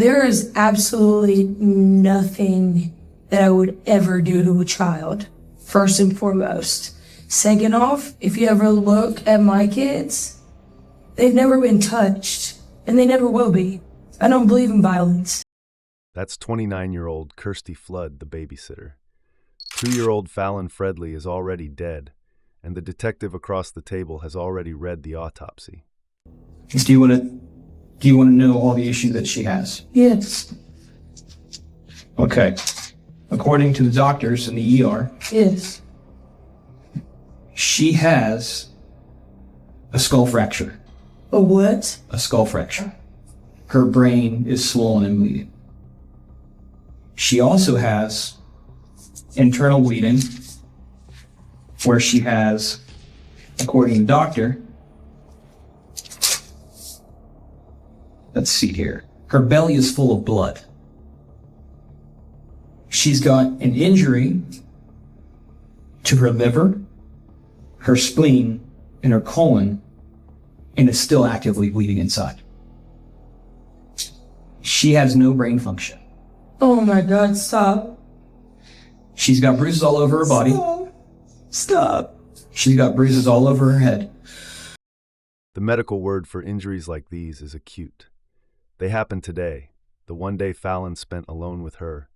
There is absolutely nothing that I would ever do to a child, first and foremost. Second off, if you ever look at my kids, they've never been touched, and they never will be. I don't believe in violence. That's 29-year-old Kirstie Flood, the babysitter. 2-year-old Fallon Fridley is already dead, and the detective across the table has already read the autopsy. Do you want to know all the issues that she has? Yes. Okay. According to the doctors in the ER, Yes. she has a skull fracture. A what? A skull fracture. Her brain is swollen and bleeding. She also has internal bleeding, where she has, according to the doctor, let's see here, her belly is full of blood. She's got an injury to her liver, her spleen, and her colon, and is still actively bleeding inside. She has no brain function. Oh my God, stop. She's got bruises all over her body. Stop. She's got bruises all over her head. The medical word for injuries like these is acute. They happened today, the one day Fallon spent alone with her.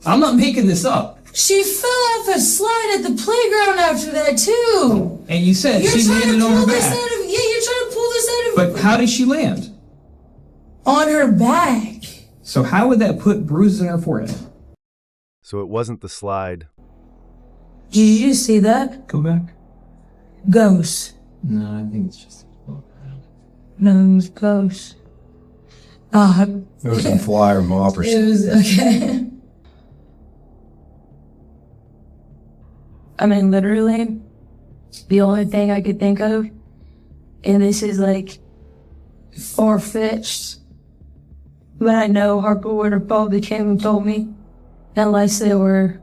I'm not making this up. She fell off a slide at the playground after that, too. And you said You're she trying landed to on pull her this back. out of, yeah, you're trying to pull this out of, But how did she land? on her back. So how would that put bruises in her forehead? So it wasn't the slide. Did you just see that? Go back. Ghost. No, I think it's just... No, it was ghost. It was a fly or mop or It something. was, okay. I mean, literally, the only thing I could think of, and this is like far-fetched, but I know Harper would have probably came and told me, unless they were,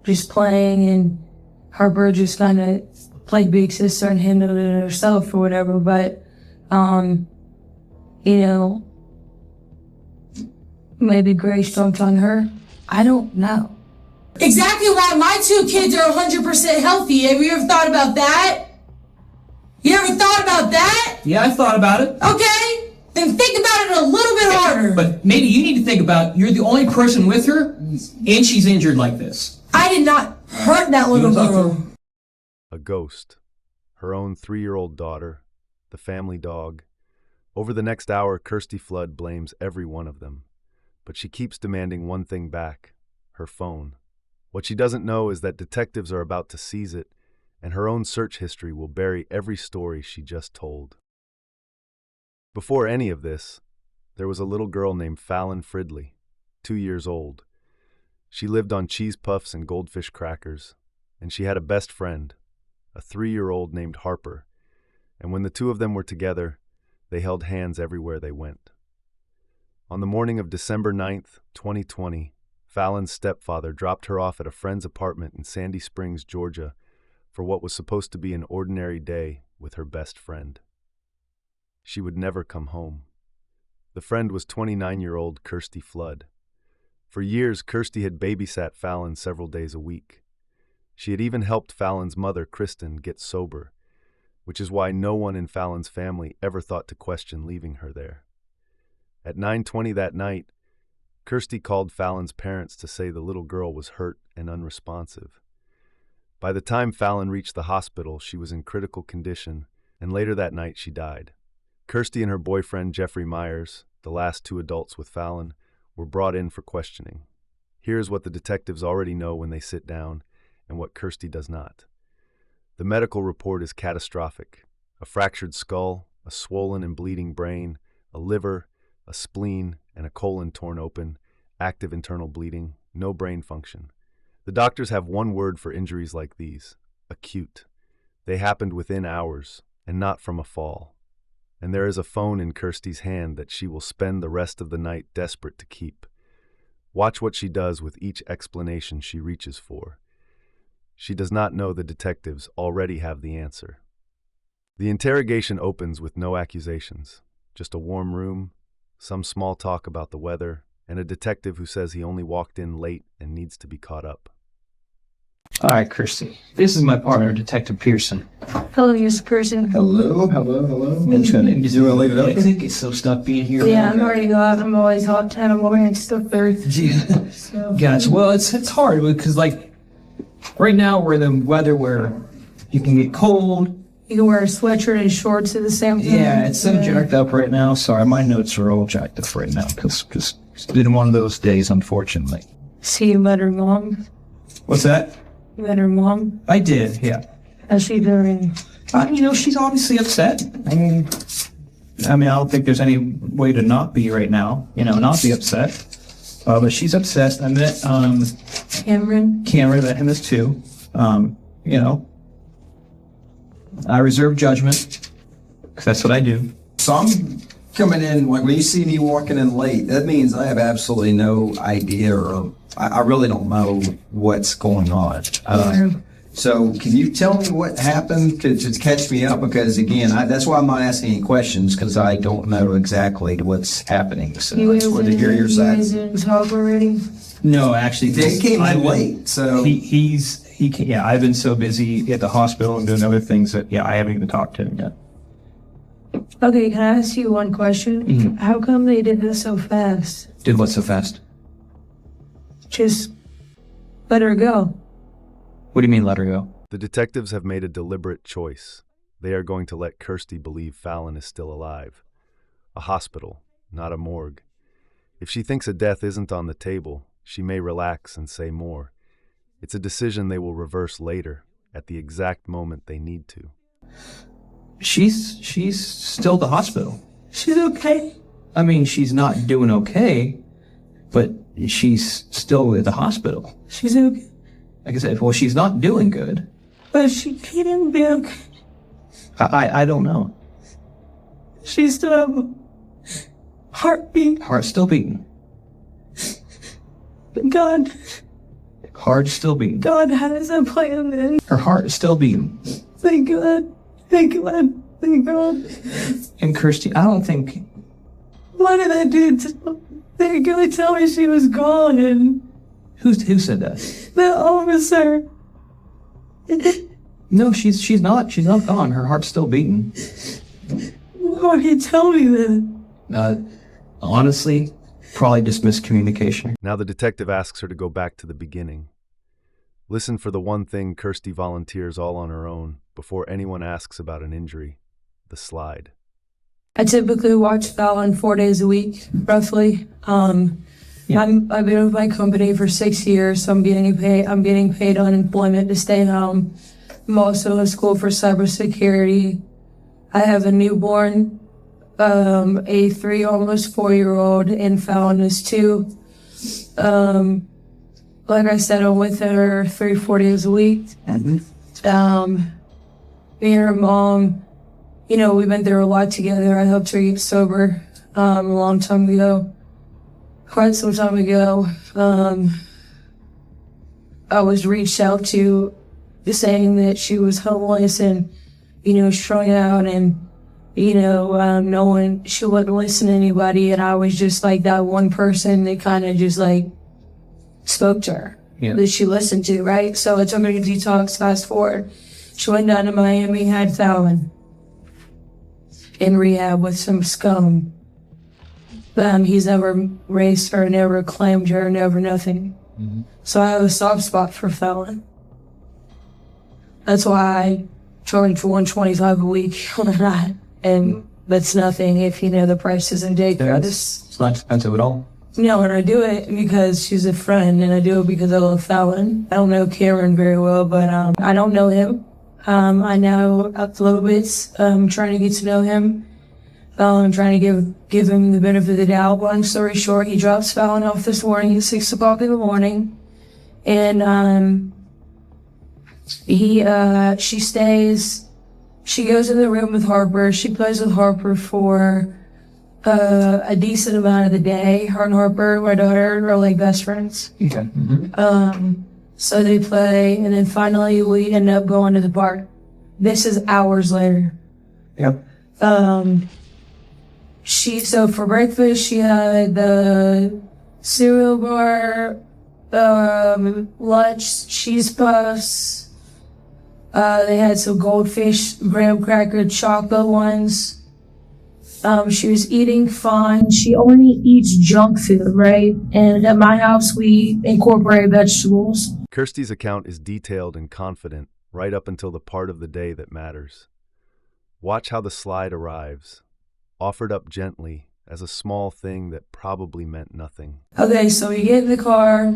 just playing and Harper just kind of played big sister and handled it herself or whatever, but, maybe Grace dumped on her. I don't know. Exactly why my 2 kids are 100% healthy. Have you ever thought about that? You ever thought about that? Yeah, I thought about it. Okay, then think about it a little bit harder. But maybe you need to think about you're the only person with her, and she's injured like this. I did not hurt that little girl. A ghost. Her own 3-year-old daughter. The family dog. Over the next hour, Kirstie Flood blames every one of them. But she keeps demanding one thing back. Her phone. What she doesn't know is that detectives are about to seize it, and her own search history will bury every story she just told. Before any of this, there was a little girl named Fallon Fridley, 2 years old. She lived on cheese puffs and goldfish crackers, and she had a best friend, a 3-year-old named Harper, and when the two of them were together, they held hands everywhere they went. On the morning of December 9th, 2020, Fallon's stepfather dropped her off at a friend's apartment in Sandy Springs, Georgia, for what was supposed to be an ordinary day with her best friend. She would never come home. The friend was 29-year-old Kirstie Flood. For years, Kirstie had babysat Fallon several days a week. She had even helped Fallon's mother, Kristen, get sober, which is why no one in Fallon's family ever thought to question leaving her there. At 9:20 that night, Kirstie called Fallon's parents to say the little girl was hurt and unresponsive. By the time Fallon reached the hospital, she was in critical condition, and later that night she died. Kirstie and her boyfriend, Jeffrey Myers, the last 2 adults with Fallon, were brought in for questioning. Here's what the detectives already know when they sit down, and what Kirstie does not. The medical report is catastrophic. A fractured skull, a swollen and bleeding brain, a liver, a spleen, and a colon torn open, active internal bleeding, no brain function. The doctors have one word for injuries like these: acute. They happened within hours, and not from a fall. And there is a phone in Kirstie's hand that she will spend the rest of the night desperate to keep. Watch what she does with each explanation she reaches for. She does not know the detectives already have the answer. The interrogation opens with no accusations. Just a warm room, some small talk about the weather, and a detective who says he only walked in late and needs to be caught up. All right, Kirstie. This is my partner, Detective Pearson. Hello, Mr. Person. Hello. You want to leave it up? I think it's so stuck being here. Yeah, I'm already glad. I'm always hot time. I'm wearing stuff there. So. Gotcha. Well, it's hard because, like, right now we're in the weather where you can get cold. You can wear a sweatshirt and shorts at the same time. Yeah, it's so jacked up right now. Sorry, my notes are all jacked up right now because it's been one of those days, unfortunately. See, you met her mom. What's that? You met her mom. I did, yeah. How's she doing? She's obviously upset. I mean, I don't think there's any way to not be right now, not be upset. But she's upset. I met Cameron. met him as too. I reserve judgment because that's what I do. So I'm coming in, when you see me walking in late, that means I have absolutely no idea, or I really don't know what's going on. So can you tell me what happened to catch me up? Because again, that's why I'm not asking any questions, because I don't know exactly what's happening. So I just wanted to hear your side. You guys talk already? No, actually, They came in late, so I've been so busy at the hospital and doing other things that I haven't even talked to him yet. Okay, can I ask you one question? Mm-hmm. How come they did this so fast? Did what so fast? Just let her go. What do you mean, let her go? The detectives have made a deliberate choice. They are going to let Kirstie believe Fallon is still alive. A hospital, not a morgue. If she thinks a death isn't on the table, she may relax and say more. It's a decision they will reverse later, at the exact moment they need to. She's still at the hospital. She's okay. I mean, she's not doing okay, but she's still at the hospital. She's okay. Like I said, well, she's not doing good. But she didn't be okay. I don't know. She still have a heartbeat. Heart still beating. God. Heart still beating. God has a plan then. Her heart is still beating. Thank God. Thank God. Thank God. And Kirstie, I don't think... What did I do? They could tell me she was gone and... Who said that? The officer. No, she's not. She's not gone. Her heart's still beating. Why did you tell me that? Honestly, probably just miscommunication. Now the detective asks her to go back to the beginning. Listen for the one thing Kirstie volunteers all on her own before anyone asks about an injury: the slide. I typically watch Fallon 4 days a week, roughly. I've been with my company for 6 years, so I'm getting paid unemployment to stay home. I'm also in school for cybersecurity. I have a newborn, a 3, almost 4-year-old, and Fallon is 2. Like I said, I'm with her 3-4 days a week. Me and her mom, we've been through a lot together. I helped her get sober a long time ago. Quite some time ago, I was reached out to saying that she was homeless and, strung out and, she wouldn't listen to anybody. And I was just like that one person that kind of just like spoke to her, that she listened to, right? So it took her to detox. Fast forward, she went down to Miami, had Fallon in rehab with some scum. He's never raised her, never claimed her, never nothing. Mm-hmm. So I have a soft spot for Fallon. That's why I charge $125 a week on that. And that's nothing if the price isn't ridiculous. It's not expensive at all. No, and I do it because she's a friend, and I do it because I love Fallon. I don't know Cameron very well, but I don't know him. I know a little bit. I'm trying to get to know him. I'm trying to give him the benefit of the doubt. Long story short, he drops Fallon off this morning at 6 o'clock in the morning. And she goes in the room with Harper. She plays with Harper for a decent amount of the day. Her and Harper, my daughter, are like best friends. Okay. Mm-hmm. So they play, and then finally we end up going to the park. This is hours later. Yep. So for breakfast, she had the cereal bar, lunch, cheese puffs. They had some goldfish, graham cracker, chocolate ones. She was eating fine. She only eats junk food, right? And at my house, we incorporate vegetables. Kirstie's account is detailed and confident right up until the part of the day that matters. Watch how the slide arrives, offered up gently as a small thing that probably meant nothing. Okay, so we get in the car.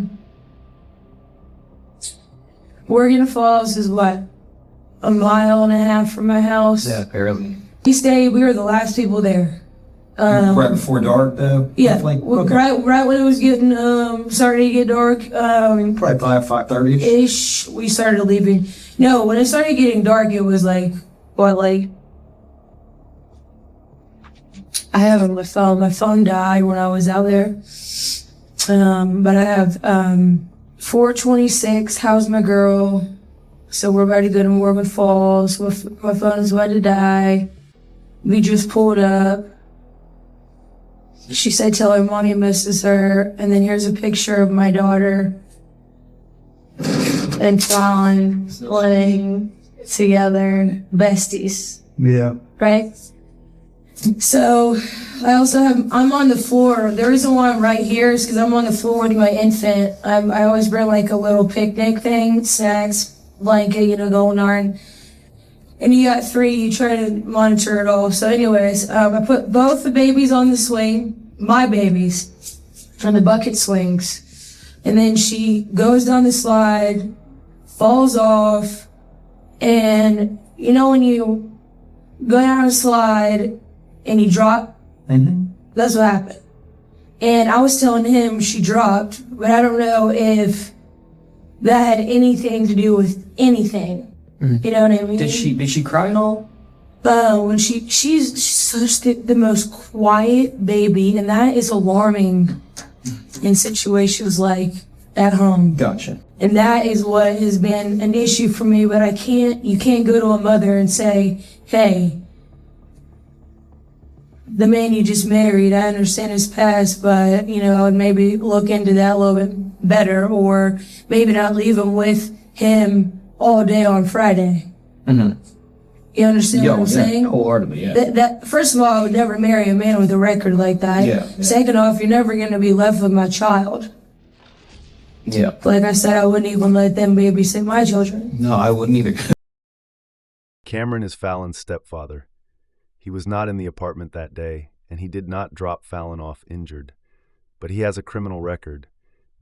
Oregon Falls is what? A mile and a half from my house. Yeah, barely. We were the last people there. Right before dark, though? Yeah, roughly? Okay. right when it was getting, starting to get dark. Probably 5:30. Ish, we started leaving. No, when it started getting dark, it was like, I have my phone. My phone died when I was out there. But I have 426. How's my girl? So we're about to go to Morgan Falls. My phone is about to die. We just pulled up. She said, "Tell her mommy misses her." And then here's a picture of my daughter and Fallon playing together, besties. Yeah. Right? So I'm on the floor. The reason why I'm right here is because I'm on the floor with my infant. I always bring like a little picnic thing, snacks, blanket, going on. And you got 3, you try to monitor it all. So anyways, I put both the babies on the swing, my babies, on the bucket swings. And then she goes down the slide, falls off, and when you go down a slide and you drop, that's what happened. And I was telling him she dropped, but I don't know if that had anything to do with anything. You know what I mean? Did she cry at all? When she's such the most quiet baby, and that is alarming in situations like at home. Gotcha. And that is what has been an issue for me, but you can't go to a mother and say, "Hey, the man you just married, I understand his past, but, maybe look into that a little bit better, or maybe not leave him with him all day on Friday." Mm-hmm. You understand what I'm saying? Wholeheartedly, yeah. That first of all, I would never marry a man with a record like that. Yeah. Second off, you're never going to be left with my child. Yeah. Like I said, I wouldn't even let them babysit my children. No, I wouldn't either. Cameron is Fallon's stepfather. He was not in the apartment that day, and he did not drop Fallon off injured. But he has a criminal record,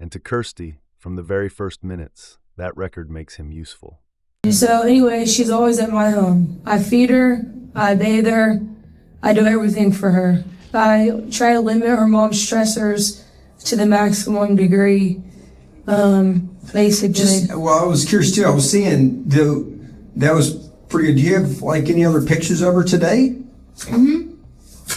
and to Kirstie, from the very first minutes, that record makes him useful. So anyway, she's always at my home. I feed her, I bathe her, I do everything for her. I try to limit her mom's stressors to the maximum degree, basically. I was curious too. I was seeing that was pretty good. Do you have like any other pictures of her today?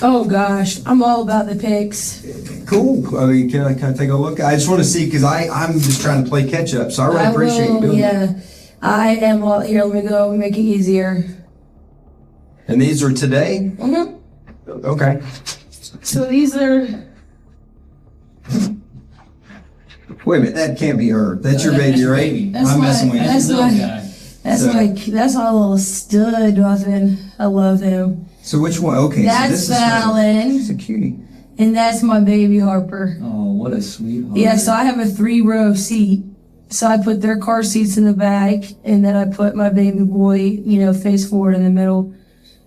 Oh gosh, I'm all about the pics. Cool. I mean, can I take a look? I just want to see because I'm just trying to play catch up. So I really appreciate you doing that. I am all here. Let me go make it easier. And these are today? Okay. So these are. Wait a minute, that can't be her. That's your baby, right? I'm messing with you. That's my little stud, Muffin. I love him. So which one? Okay. That's so this Fallon. She's a cutie. And that's my baby Harper. Oh, what a sweetheart. Yeah, so I have a 3-row seat. So I put their car seats in the back, and then I put my baby boy, face forward in the middle.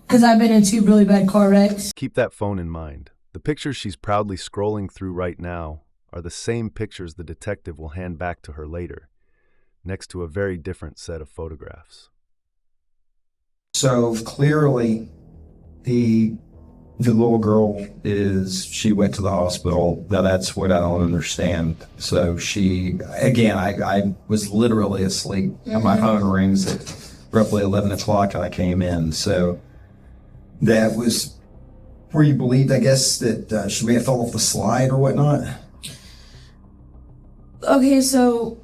Because I've been in 2 really bad car wrecks. Keep that phone in mind. The pictures she's proudly scrolling through right now are the same pictures the detective will hand back to her later, next to a very different set of photographs. So clearly, the little girl she went to the hospital. Now that's what I don't understand. So I was literally asleep. And my phone rings at roughly 11 o'clock and I came in. So that was where you believed, I guess, that she may have fell off the slide or whatnot. Okay, so,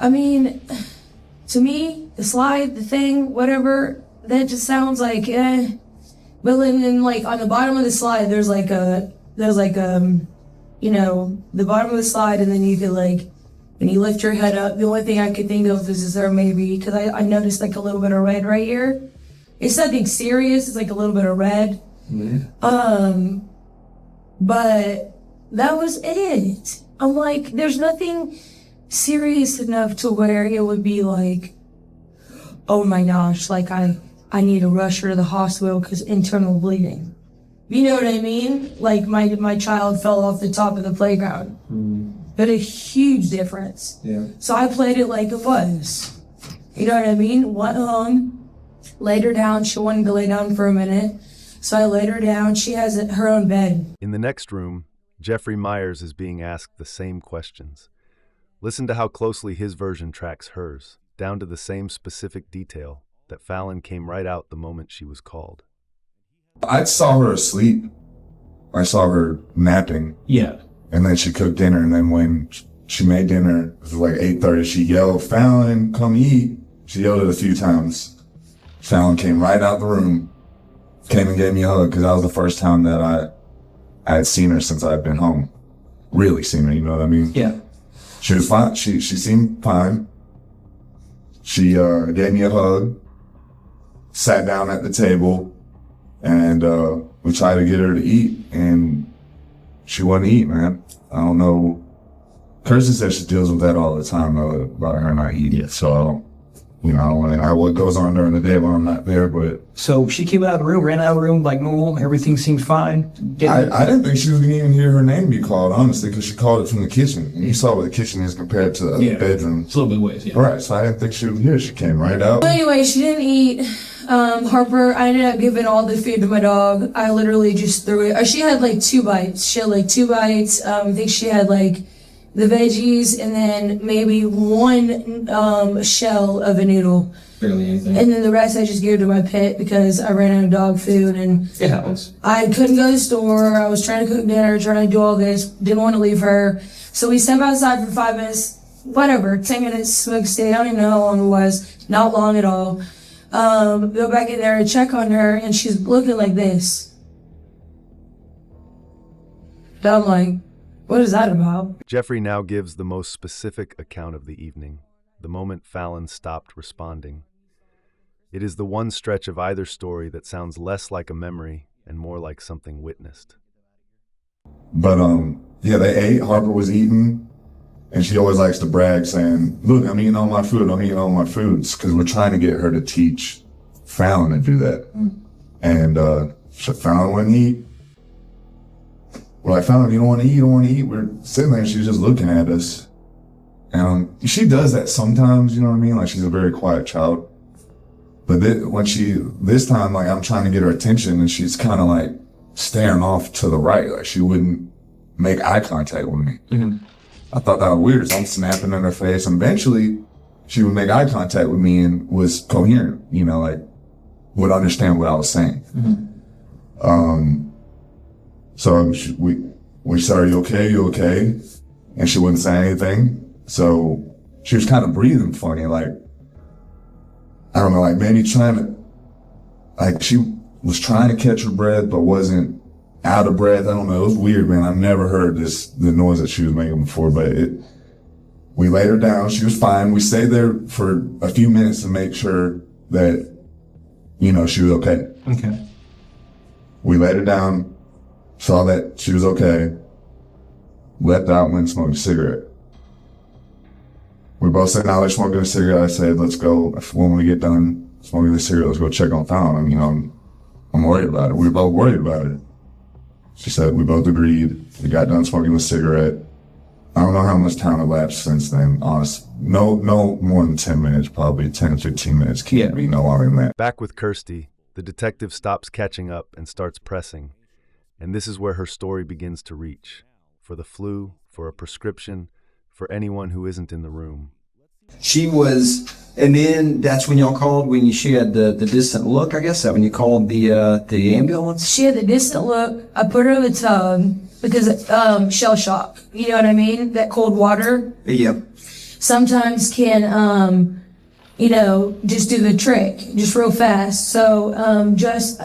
I mean, to me, the slide, the thing, whatever, that just sounds like, But then like on the bottom of the slide, there's like the bottom of the slide, and then you could like, when you lift your head up, the only thing I could think of is there maybe, because I noticed like a little bit of red right here. It's nothing serious, it's like a little bit of red. But that was it. I'm like, there's nothing serious enough to where it would be like, oh my gosh, like I need to rush her to the hospital because internal bleeding. You know what I mean? Like my child fell off the top of the playground. But a huge difference. Yeah. So I played it like it was. You know what I mean? Went home, laid her down. She wanted to lay down for a minute. So I laid her down. She has her own bed. In the next room, Jeffrey Myers is being asked the same questions. Listen to how closely his version tracks hers, down to the same specific detail that Fallon came right out the moment she was called. I saw her asleep. I saw her napping. Yeah. And then she cooked dinner, and then when she made dinner, it was like 8:30, she yelled, "Fallon, come eat." She yelled it a few times. Fallon came right out the room, came and gave me a hug, because that was the first time that I had seen her since I'd been home. Really seen her, you know what I mean? Yeah. She was fine. She seemed fine. She gave me a hug, sat down at the table, and we tried to get her to eat, and she wouldn't eat, man. I don't know. Kirstie says she deals with that all the time, though, about her not eating. So, I don't want to know what goes on during the day when I'm not there, but... So she came out of the room, ran out of the room like normal, everything seemed fine? I didn't think she was going to even hear her name be called, honestly, because she called it from the kitchen. And you saw what the kitchen is compared to the bedroom. It's a little bit ways, yeah. Right, so I didn't think she was here. She came right out. But anyway, she didn't eat. Harper, I ended up giving all the food to my dog. I literally just threw it. She had like 2 bites. I think she had like the veggies and then maybe 1 shell of a noodle. Barely anything. And then the rest I just gave to my pet because I ran out of dog food and it happens. I couldn't go to the store. I was trying to cook dinner, trying to do all this. Didn't want to leave her. So we stepped outside for 5 minutes. Whatever, 10 minutes, smoke stay. I don't even know how long it was. Not long at all. Go back in there and check on her, and she's looking like this. And I'm like, what is that about? Jeffrey now gives the most specific account of the evening, the moment Fallon stopped responding. It is the one stretch of either story that sounds less like a memory and more like something witnessed. But, they ate. Harper was eating. And she always likes to brag, saying, "Look, I'm eating all my food. I'm eating all my foods," because we're trying to get her to teach Fallon to do that. And so Fallon wouldn't eat. We're like, "Fallon, you don't want to eat. You don't want to eat." We're sitting there, and she's just looking at us. And she does that sometimes, you know what I mean? Like, she's a very quiet child. But this time, like, I'm trying to get her attention, and she's kind of like staring off to the right, like she wouldn't make eye contact with me. Mm-hmm. I thought that was weird. So I'm snapping in her face, and eventually she would make eye contact with me and was coherent, like would understand what I was saying. Mm-hmm. So we said, "Are you okay? You okay?" And she wouldn't say anything. So she was kind of breathing funny, like, I don't know, like maybe she was trying to catch her breath, but wasn't out of breath. I don't know. It was weird, man. I've never heard the noise that she was making before, but we laid her down. She was fine. We stayed there for a few minutes to make sure that, she was okay. Okay. We laid her down, saw that she was okay, left out, went and smoked a cigarette. We both said, "Now let's smoke a cigarette." I said, "Let's go, when we get done smoking the cigarette, let's go check on Fallon." I'm worried about it. We were both worried about it. She said, we both agreed. We got done smoking the cigarette. I don't know how much time elapsed since then, honest. No more than 10 minutes, probably 10 to 15 minutes. Can't be no longer than that. Back with Kirstie, the detective stops catching up and starts pressing. And this is where her story begins to reach. For the flu, for a prescription, for anyone who isn't in the room. She was, and then that's when y'all called, when she had the distant look, I guess, that when you called the ambulance? She had the distant look. I put her in the tub because shell shock. You know what I mean? That cold water. Yep. Sometimes can just do the trick, just real fast. So,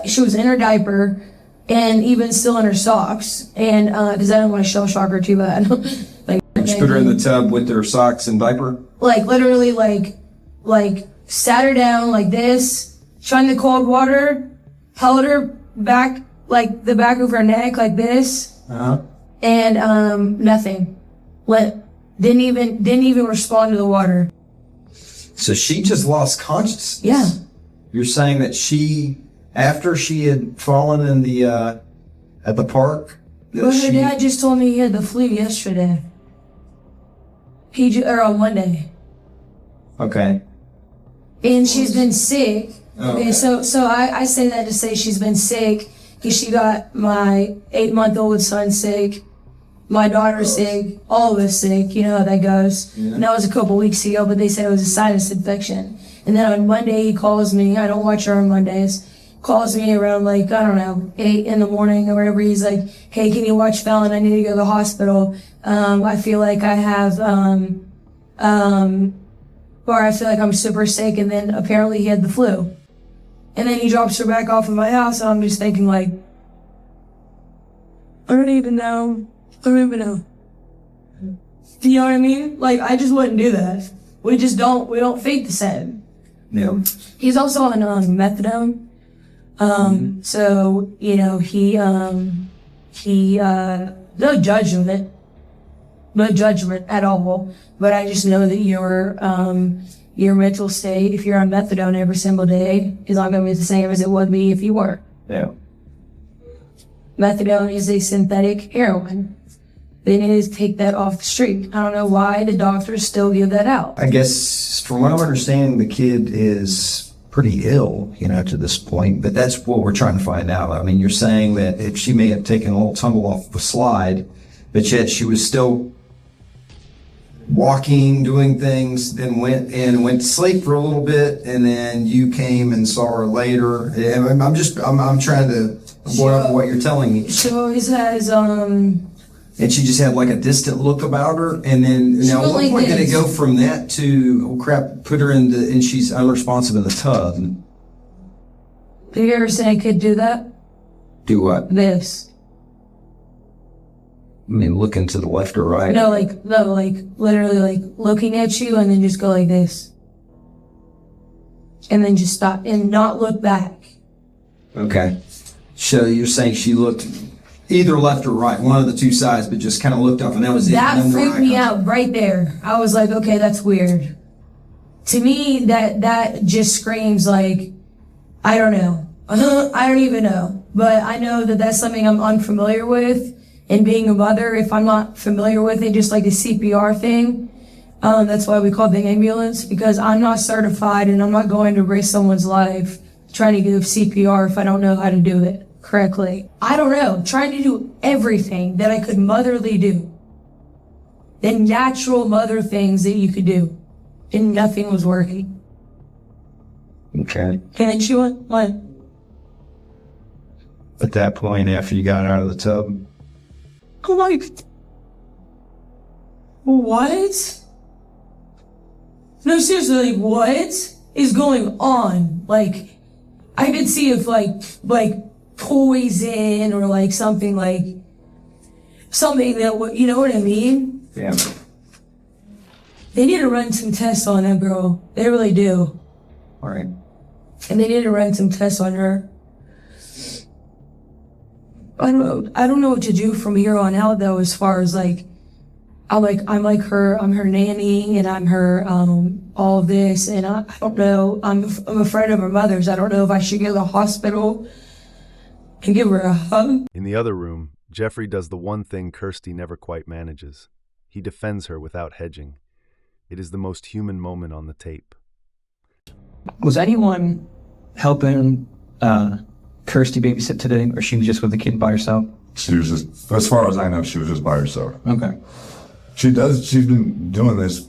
she was in her diaper and even still in her socks. And, cause I don't want to shell shock her too bad. Like, Just put her in the tub with her socks and diaper? like literally like sat her down like this, shined the cold water, held her back, like the back of her neck like this. Uh-huh. And, nothing. Didn't even respond to the water. So she just lost consciousness? Yeah. You're saying that after she had fallen in the, at the park? Well, her dad just told me he had the flu yesterday. Or on Monday. Okay. And she's been sick. Okay. So I say that to say she's been sick because she got my 8-month-old son sick, my daughter sick, all of us sick. You know how that goes. Yeah. And that was a couple weeks ago, but they said it was a sinus infection. And then on Monday he calls me. I don't watch her on Mondays. Calls me around like, I don't know, 8 in the morning or whatever. He's like, hey, can you watch Fallon? I need to go to the hospital. I feel like I have, or I feel like I'm super sick. And then apparently he had the flu. And then he drops her back off at my house. And I'm just thinking like, I don't even know. Do you know what I mean? Like, I just wouldn't do that. We don't think the same. Yeah. He's also on methadone. So, no judgment at all. But I just know that your mental state, if you're on methadone every single day, is not going to be the same as it would be if you weren't. Yeah. Methadone is a synthetic heroin. They need to take that off the street. I don't know why the doctors still give that out. I guess, from what I'm understanding, the kid is pretty ill, to this point, but that's what we're trying to find out. I mean, you're saying that if she may have taken a little tumble off the slide, but yet she was still walking, doing things, then went to sleep for a little bit, and then you came and saw her later. I'm trying to boil up what you're telling me. She always has, and she just had like a distant look about her, and then now at what point did it go from that to, oh crap, put her and she's unresponsive in the tub? Have you ever seen a kid do that? Do what? This. I mean, looking to the left or right? No, literally like looking at you and then just go like this. And then just stop and not look back. Okay. So you're saying she looked either left or right, one of the two sides, but just kind of looked up and that was it. That freaked me out right there. I was like, okay, that's weird. To me, that just screams like, I don't know. I don't even know. But I know that that's something I'm unfamiliar with. And being a mother, if I'm not familiar with it, just like the CPR thing, that's why we call the ambulance, because I'm not certified and I'm not going to risk someone's life trying to give CPR if I don't know how to do it correctly. I don't know, trying to do everything that I could motherly do. The natural mother things that you could do. And nothing was working. Okay. And then she went, what? At that point, after you got out of the tub? I'm like, what? No, seriously, like, what is going on? Like, I could see if like poison or like something that, you know what I mean? Yeah. They need to run some tests on that girl. They really do. All right. And they need to run some tests on her. I don't know what to do from here on out though, as far as like, I'm her nanny and I'm her, all of this, and I don't know, I'm a friend of her mother's. I don't know if I should go to the hospital and give her a hug. In the other room, Jeffrey does the one thing Kirstie never quite manages. He defends her without hedging. It is the most human moment on the tape. Was anyone helping Kirstie babysit today, or she was just with the kid by herself? She was just, as far as I know, she was just by herself. Okay. She's been doing this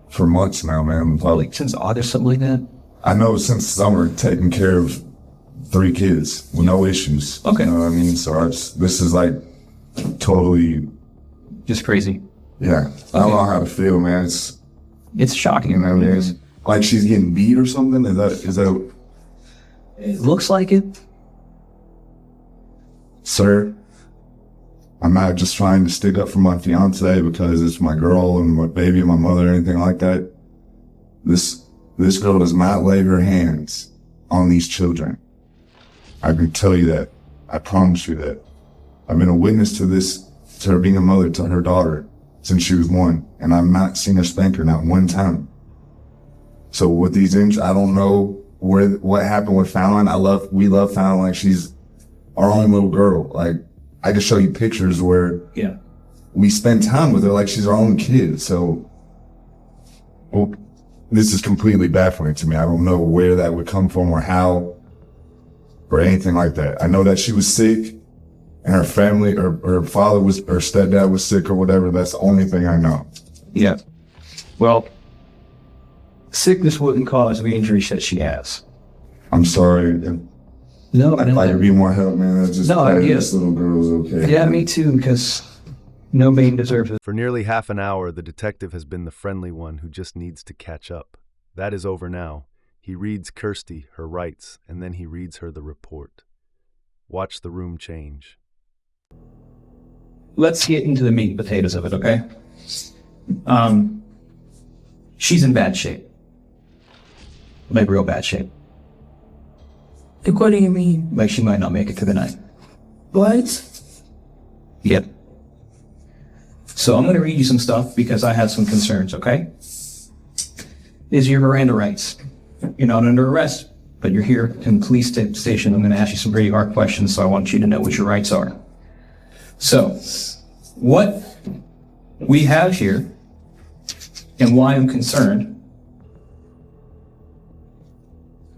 for months now, man. Like since August, something like that? I know since summer, taking care of 3 kids with no issues. Okay. You know what I mean? So this is like totally... Just crazy. Yeah. I don't know how to feel, man. It's shocking. You know what I mean? Like she's getting beat or something? Is that, It looks like it. sir? I'm not just trying to stick up for my fiance because it's my girl and my baby and my mother or anything like that. This girl does not lay her hands on these children. I can tell you that. I promise you that. I've been a witness to this, to her being a mother to her daughter since she was 1, and I've not seen her spank her, not one time. So with these injuries, I don't know what happened with Fallon. We love Fallon like she's our own little girl. Like, I can show you pictures where we spend time with her like she's our own kid. So, well, this is completely baffling to me. I don't know where that would come from or how or anything like that. I know that she was sick and her family or her father was, or stepdad was sick or whatever. That's the only thing I know. Yeah. Well, sickness wouldn't cause the injuries that she has. I'm sorry. No, I'd like to be more help, man. That's just this little girl's okay. Yeah, me too, because no man deserves it. For nearly half an hour, the detective has been the friendly one who just needs to catch up. That is over now. He reads Kirstie her rights, and then he reads her the report. Watch the room change. Let's get into the meat and potatoes of it, okay? She's in bad shape. Like real bad shape. Like, what do you mean? Like she might not make it through the night. What? Yep. So I'm going to read you some stuff because I have some concerns, okay? These are your Miranda rights. You're not under arrest, but you're here in the police station. I'm going to ask you some pretty hard questions, so I want you to know what your rights are. So, what we have here, and why I'm concerned,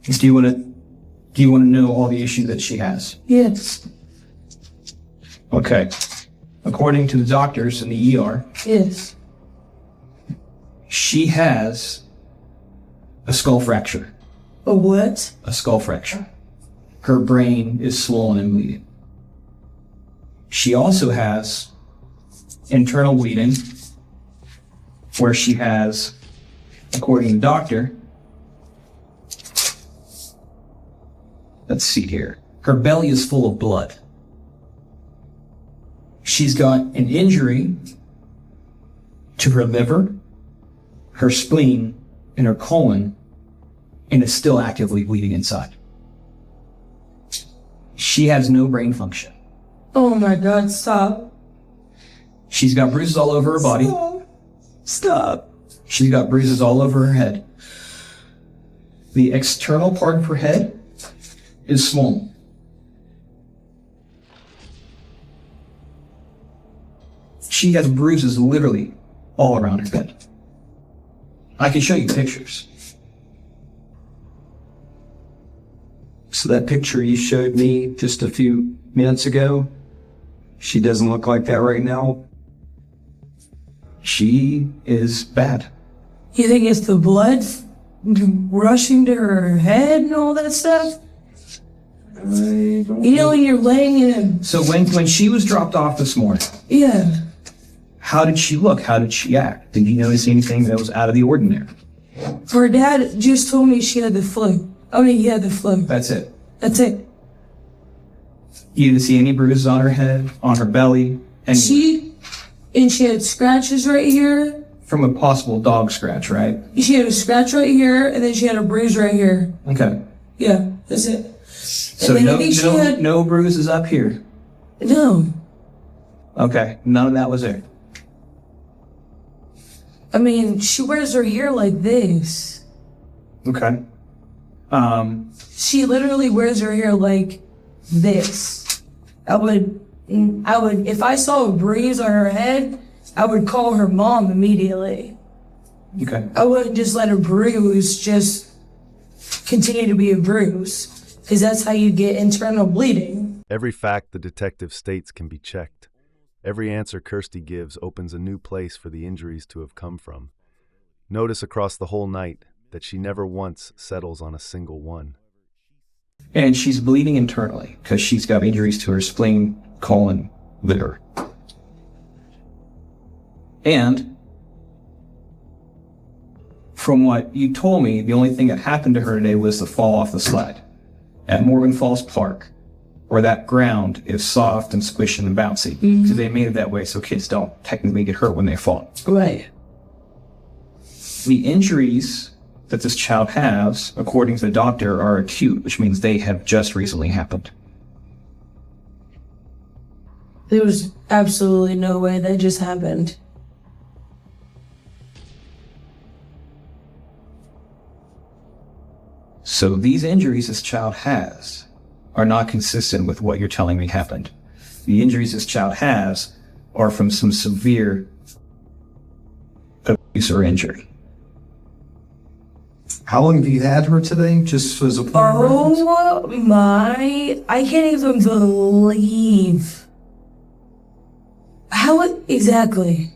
is do you want to know all the issues that she has? Yes. Okay. According to the doctors in the ER, Yes. she has a skull fracture. A what? A skull fracture. Her brain is swollen and bleeding. She also has internal bleeding, where she has, according to the doctor, let's see here, her belly is full of blood. She's got an injury to her liver, her spleen, and her colon, and is still actively bleeding inside. She has no brain function. Oh my God, stop. She's got bruises all over her body. Stop. She's got bruises all over her head. The external part of her head is swollen. She has bruises literally all around her head. I can show you pictures. So that picture you showed me just a few minutes ago, she doesn't look like that right now. She is bad. You think it's the blood rushing to her head and all that stuff? You know, when you're laying in a... So when she was dropped off this morning, Yeah. how did she look? How did she act? Did you notice anything that was out of the ordinary? Her dad just told me she had the flu. I mean, he had the flu. That's it. That's it. You didn't see any bruises on her head, on her belly, and She had scratches right here. from a possible dog scratch, right? She had a scratch right here, and then she had a bruise right here. Okay. Yeah, that's it. So then I think she had- no bruises up here. No. Okay. None of that was there. I mean, she wears her hair like this. Okay. She literally wears her hair like this. I would, if I saw a bruise on her head, I would call her mom immediately. Okay. I wouldn't just let a bruise just continue to be a bruise, because that's how you get internal bleeding. Every fact the detective states can be checked. Every answer Kirstie gives opens a new place for the injuries to have come from. Notice across the whole night that she never once settles on a single one. And she's bleeding internally because she's got injuries to her spleen, colon, liver. And From what you told me, the only thing that happened to her today was the fall off the slide at Morgan Falls Park, where that ground is soft and squishy and bouncy. Because they made it that way so kids don't technically get hurt when they fall. Right. The injuries that this child has, according to the doctor, are acute, which means they have just recently happened. There was absolutely no way that just happened. So these injuries this child has are not consistent with what you're telling me happened. The injuries this child has are from some severe abuse or injury. How long have you had her today? Just as a point of reference? Oh my, I can't even believe. How exactly?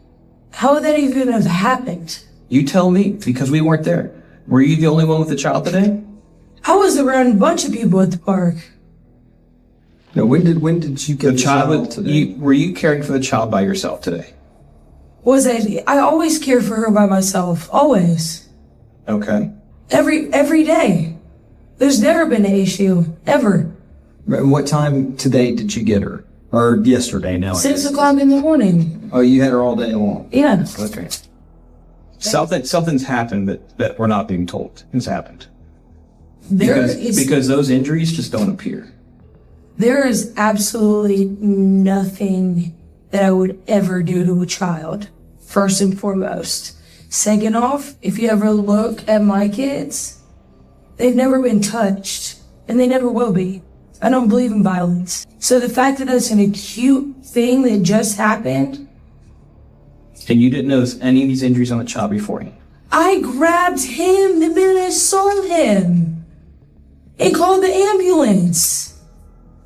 How would that even have happened? You tell me, because we weren't there. Were you the only one with the child today? I was around a bunch of people at the park. No, when did you get The child, today? were you caring for the child by yourself today? I always care for her by myself, always. Okay. Every day. There's never been an issue, ever. What time today did you get her? Or yesterday now? 6 o'clock in the morning. Oh, you had her all day long? Yeah. Okay. Something's happened that we're not being told. It's happened. Because those injuries just don't appear. There is absolutely nothing that I would ever do to a child, first and foremost. Second off, if you ever look at my kids, they've never been touched, and they never will be. I don't believe in violence. So the fact that that's an acute thing that just happened. And you didn't notice any of these injuries on the child beforehand? I grabbed him the minute I saw him and called the ambulance.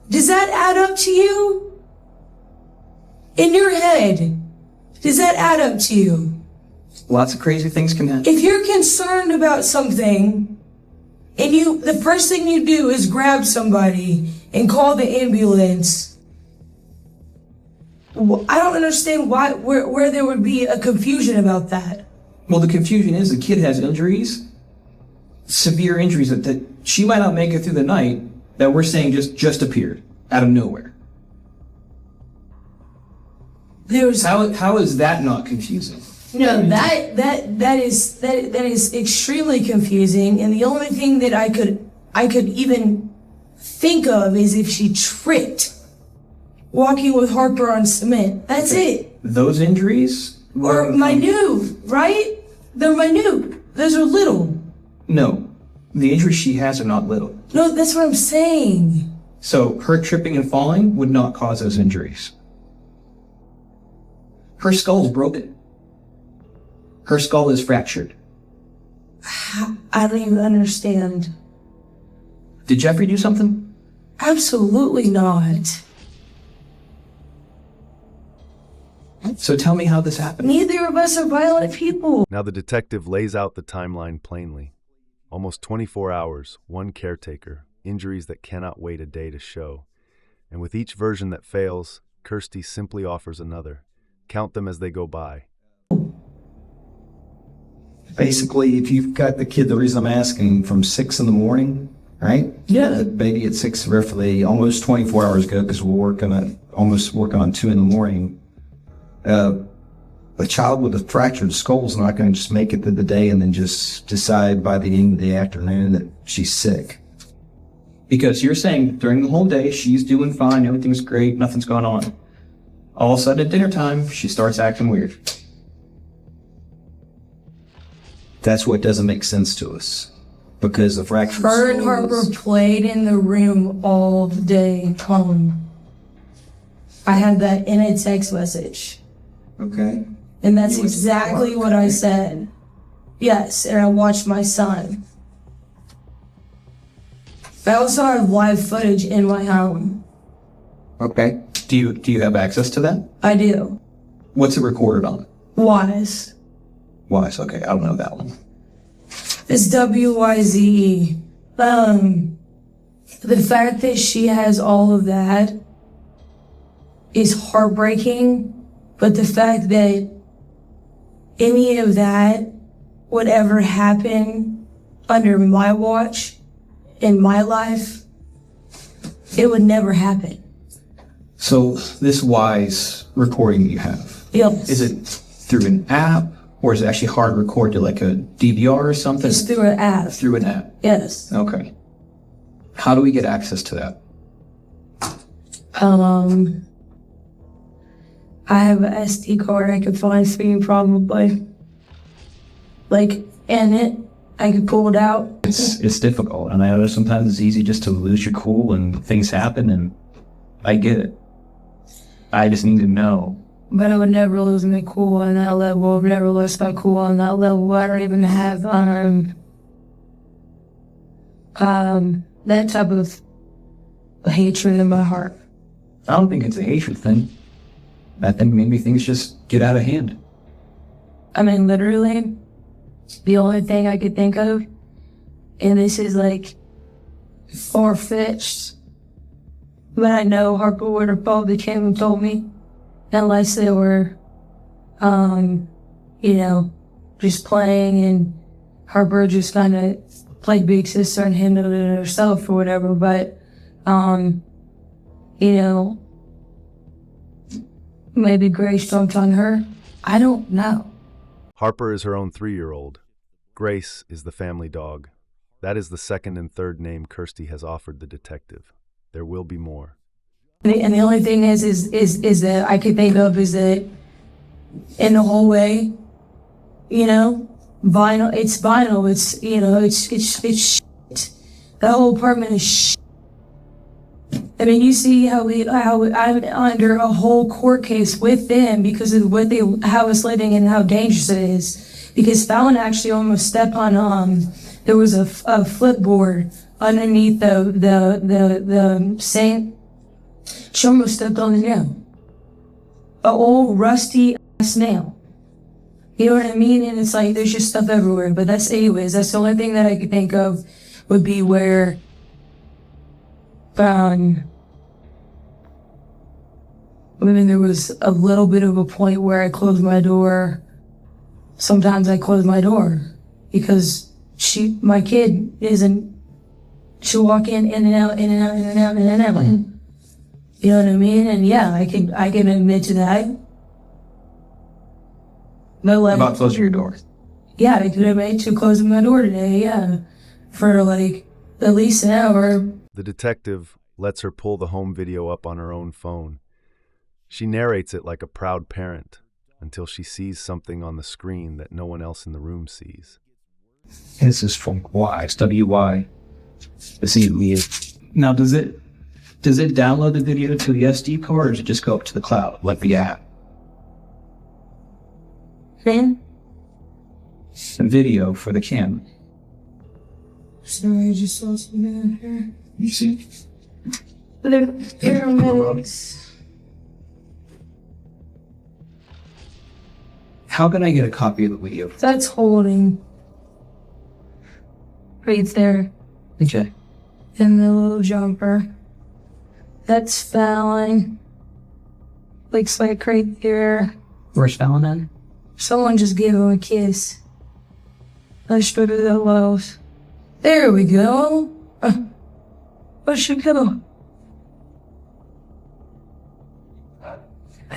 Does that add up to you? In your head, does that add up to you? Lots of crazy things can happen. If you're concerned about something and the first thing you do is grab somebody and call the ambulance, I don't understand where there would be a confusion about that. Well, the confusion is the kid has injuries, severe injuries that she might not make it through the night that we're saying just appeared out of nowhere. How is that not confusing? No, that is extremely confusing, and the only thing that I could even think of is if she tripped walking with Harper on cement. That's it. Those injuries Or minute, right? They're minute. Those are little. No, the injuries she has are not little. No, that's what I'm saying. So her tripping and falling would not cause those injuries. Her skull's broken. Her skull is fractured. I don't even understand. Did Jeffrey do something? Absolutely not. So tell me how this happened. Neither of us are violent people. Now the detective lays out the timeline plainly. Almost 24 hours, one caretaker, injuries that cannot wait a day to show. And with each version that fails, Kirstie simply offers another. Count them as they go by. Basically, if you've got the kid, the reason I'm asking, from 6 in the morning, right? Yeah. The baby at 6 roughly, almost 24 hours ago, because we're almost working on 2 in the morning. A child with a fractured skull is not going to just make it through the day and then just decide by the end of the afternoon that she's sick. Because you're saying during the whole day, she's doing fine, everything's great, nothing's going on. All of a sudden at dinner time, she starts acting weird. That's what doesn't make sense to us. Because the fractured Her and skull Harper is- played in the room all day long. I had that in a text message. Okay. And that's You went to the exactly park, what I right? said. Yes, and I watched my son. I also have live footage in my home. Okay. Do you have access to that? I do. What's it recorded on? Wise. Wise, okay, I don't know that one. It's WYZE. The fact that she has all of that is heartbreaking, but the fact that any of that would ever happen under my watch in my life, it would never happen. So this Wise recording you have, Yes. is it through an app or is it actually hard record to like a DVR or something? It's through an app. Through an app. Yes. Okay. How do we get access to that? I have an SD card I could find for you probably. Like, in it, I could pull it out. It's difficult, and I know sometimes it's easy just to lose your cool and things happen, and I get it. I just need to know. But I would never lose my cool on that level. I would never lose my cool on that level. I don't even have that type of hatred in my heart. I don't think it's a hatred thing. I think maybe things just get out of hand. I mean, literally, the only thing I could think of, and this is like far-fetched, but I know Harper would have probably came and told me, unless they were, just playing and Harper just kind of played big sister and handled it herself or whatever, but, maybe Grace dumped on her. I don't know. Harper is her own 3-year-old. Grace is the family dog. That is the second and third name Kirstie has offered the detective. There will be more. And the only thing is that I could think of is that in the hallway, vinyl, it's vinyl, it's shit. The whole apartment is shit. I mean, you see how I'm under a whole court case with them because of how it's living and how dangerous it is. Because Fallon actually almost stepped on, there was a flipboard underneath the sink. She almost stepped on the nail. An old rusty ass nail. You know what I mean? And it's like, there's just stuff everywhere. But that's the only thing that I could think of would be where, there was a little bit of a point where I closed my door. Sometimes I close my door because my kid she'll walk in and out, in and out, in and out, in and out. You know what I mean? And yeah, I can admit to that. No, About closing your door. Yeah, I could admit to closing my door today, yeah. For like at least an hour. The detective lets her pull the home video up on her own phone. She narrates it like a proud parent until she sees something on the screen that no one else in the room sees. This is from Wise, W-Y. Now, does it download the video to the SD card, or does it just go up to the cloud, like the app? Then? The video for the camera. Sorry, I just saw something in here. You see? The pyramids. How can I get a copy of the video? That's holding. Right there. Okay. In the little jumper. That's Fallon. Looks like right there. Where's Fallon then? Someone just gave him a kiss. Let's go to the lows. There we go. Where should go?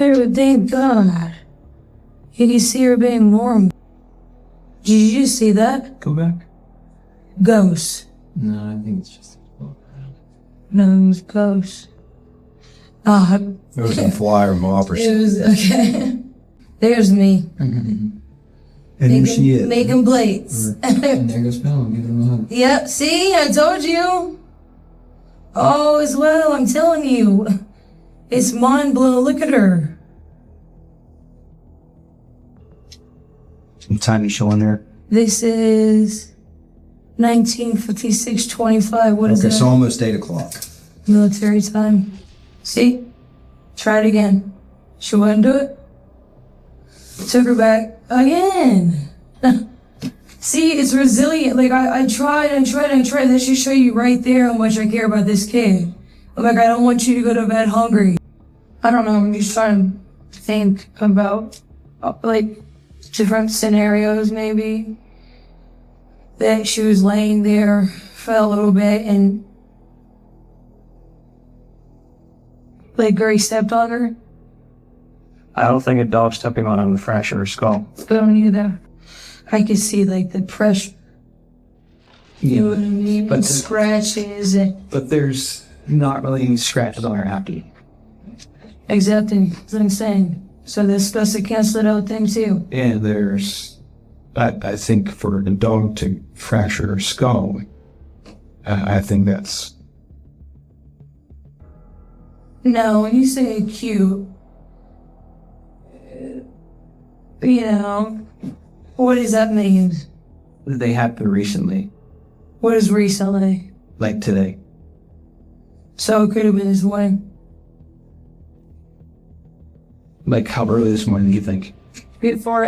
Oh, thank God. You can see her being warm. Did you see that? Go back. Ghost. No, I think it's just... No, it was ghost. It was a flyer mopper. It was, okay. There's me. And here she is. Making plates. And there goes Fallon, giving them a hug. Yep, see, I told you. All is well, I'm telling you. It's mind blowing. Look at her. Some tiny show in there. This is 1956-25. What is Okay, that? so almost 8 o'clock. Military time. See? Try it again. She wouldn't do it. Took her back again. See, it's resilient. Like, I tried and tried and tried. That should show you right there how much I care about this kid. I'm like, I don't want you to go to bed hungry. I don't know, I'm just trying to think about, like, different scenarios, maybe. that she was laying there for a little bit and like Gary stepped on her? I don't think a dog stepping on her would fracture her skull. I don't either. I could see like the pressure. You know what I mean? But And scratches and But there's not really any scratches on her after. exactly. That's what I'm saying. So this supposed to cancel it out thing too. And there's, I think for a dog to fracture her skull, I think that's, No, when you say acute, you know, what does that mean? they happened recently, What is recently? like today. So it could have been this morning. Like how early this morning do you think? Before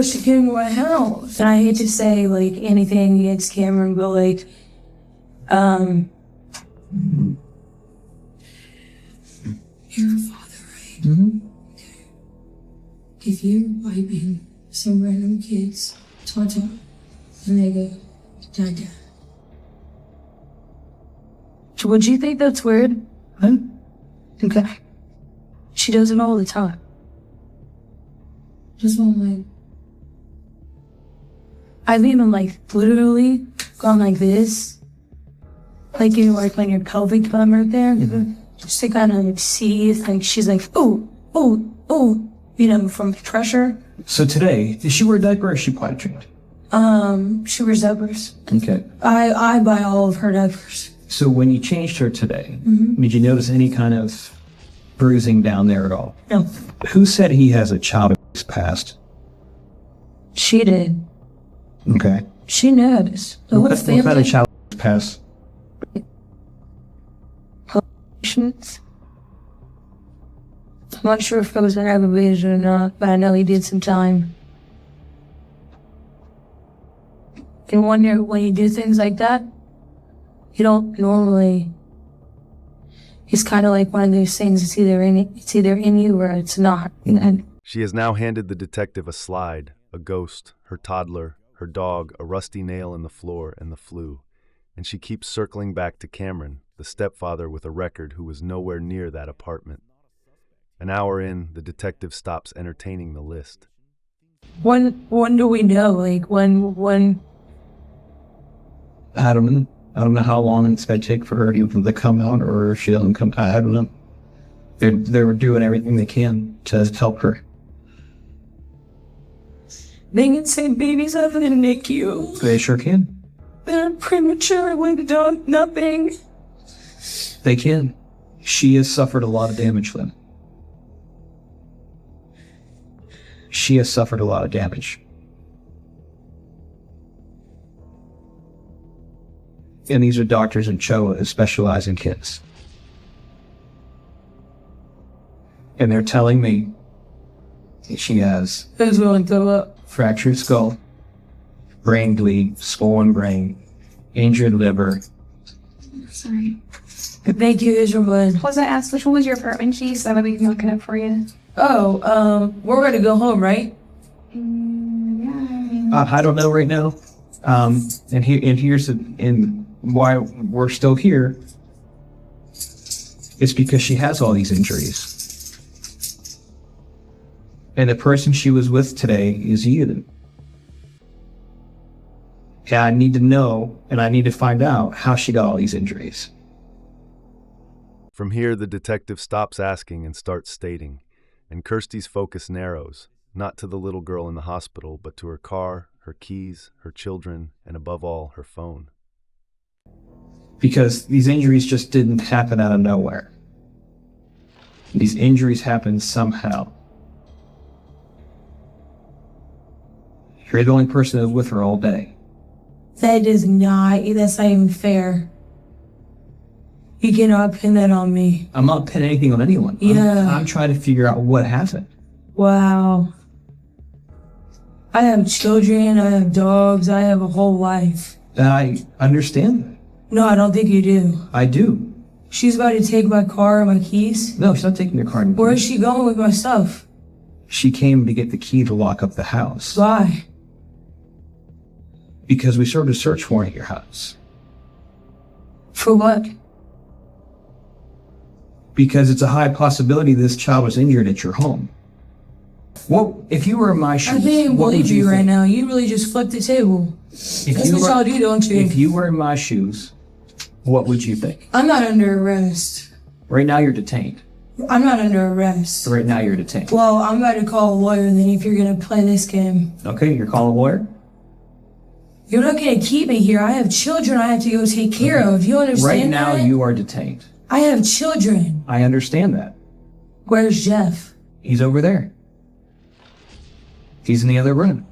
she came to my house. And I hate to say like anything against Cameron, but like, you're a father, right? Mm-hmm. If you're wiping some random kids, Tonto, and they go, Dada. Would you think that's weird? Huh? Okay. She does it all the time. Just one like, I've even like literally gone like this. Like you like when your pelvic bone right there. Just to kind of see if like she's like, oh, you know, from pressure. So today, did she wear a diaper or is she potty trained? She wears diapers. Okay. I buy all of her diapers. So when you changed her today, did you notice any kind of bruising down there at all? No, Who said he has a child abuse past? she did. Okay. She noticed. The whole What kind of family. child abuse past? Patients. I'm not sure if it was an aggravated or not, but I know he did some time. And wonder when you do things like that, you don't normally. It's kind of like one of those things. It's either in you or it's not. And She has now handed the detective a slide, a ghost, her toddler, her dog, a rusty nail in the floor, and the flu. And she keeps circling back to Cameron, the stepfather with a record who was nowhere near that apartment. An hour in, the detective stops entertaining the list. when do we know? Like when? I don't know. I don't know how long it's going to take for her to come out, or if she doesn't come. I don't know. They're doing everything they can to help her. They can send babies out of the NICU. They sure can. They're prematurely done nothing. They can. She has suffered a lot of damage, Lynn. She has suffered a lot of damage. And these are doctors in CHOA who specialize in kids. And they're telling me she has Who's willing to go up? fractured skull, brain bleed, swollen brain, injured liver. Sorry. Thank you, Israel. Was I asked which one was your apartment key so that we can look it up for you? Oh, we're gonna go home, right? Yeah. I don't know right now. And here's why we're still here. It's because she has all these injuries. And the person she was with today is you. And I need to know, and I need to find out how she got all these injuries. From here, the detective stops asking and starts stating, and Kirstie's focus narrows, not to the little girl in the hospital, but to her car, her keys, her children, and above all, her phone. Because these injuries just didn't happen out of nowhere. These injuries happened somehow. You're the only person that was with her all day. That's not even fair. You cannot pin that on me. I'm not pinning anything on anyone. Yeah. I'm trying to figure out what happened. Wow. I have children, I have dogs, I have a whole life. And I understand that. No, I don't think you do. I do. She's about to take my car and my keys. No, she's not taking your car. Where is she going with my stuff? She came to get the key to lock up the house. Why? Because we served a search warrant at your house. For what? Because it's a high possibility this child was injured at your home. Well, if you were in my shoes, I can't what would believe you right think? now. You really just flipped the table. If That's you what were- y'all do, don't you? If you were in my shoes, what would you think? I'm not under arrest. Right now you're detained. I'm not under arrest. Right now you're detained. Well, I'm about to call a lawyer then if you're going to play this game. Okay, you're calling a lawyer? You're not going to keep me here. I have children I have to go take care of. You understand Right now that? you are detained. I have children. I understand that. Where's Jeff? He's over there. He's in the other room.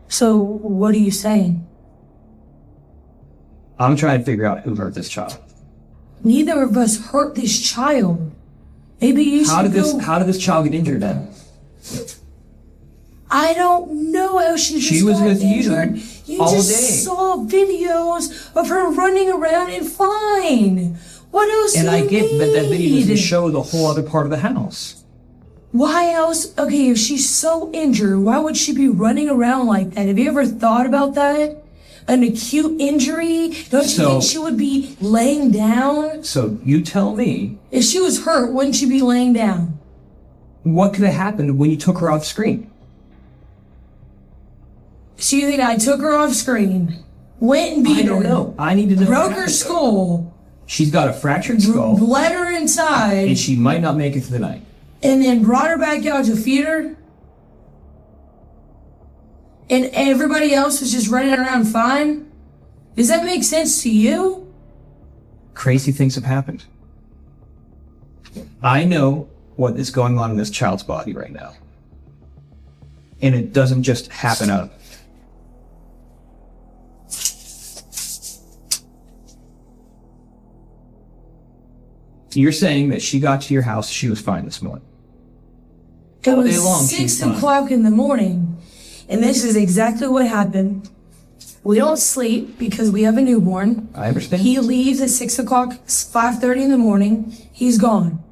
So, what are you saying? I'm trying to figure out who hurt this child. Neither of us hurt this child. Maybe you How should did go... this child get injured then? I don't know how she just was got with you injured. You all just day. saw videos of her running around and fine. What else And do I you get that that video doesn't need? show the whole other part of the house. Why else? Okay, if she's so injured, why would she be running around like that? Have you ever thought about that? An acute injury? Don't you So- think she would be laying down? So you tell me, If she was hurt, wouldn't she be laying down? what could have happened when you took her off screen? So you think I took her off screen, went and beat I don't her, know. I need to know. broke her skull, She's got a fractured skull, bled her inside, and she might not make it through the night. and then brought her back out to feed her? And everybody else was just running around fine? Does that make sense to you? Crazy things have happened. I know what is going on in this child's body right now. And it doesn't just happen out of it. You're saying that she got to your house, she was fine this morning. It All was day long, 6 she's fine. o'clock in the morning. And this is exactly what happened. We don't sleep because we have a newborn. I understand. He leaves at 6 o'clock, 5:30 in the morning. He's gone.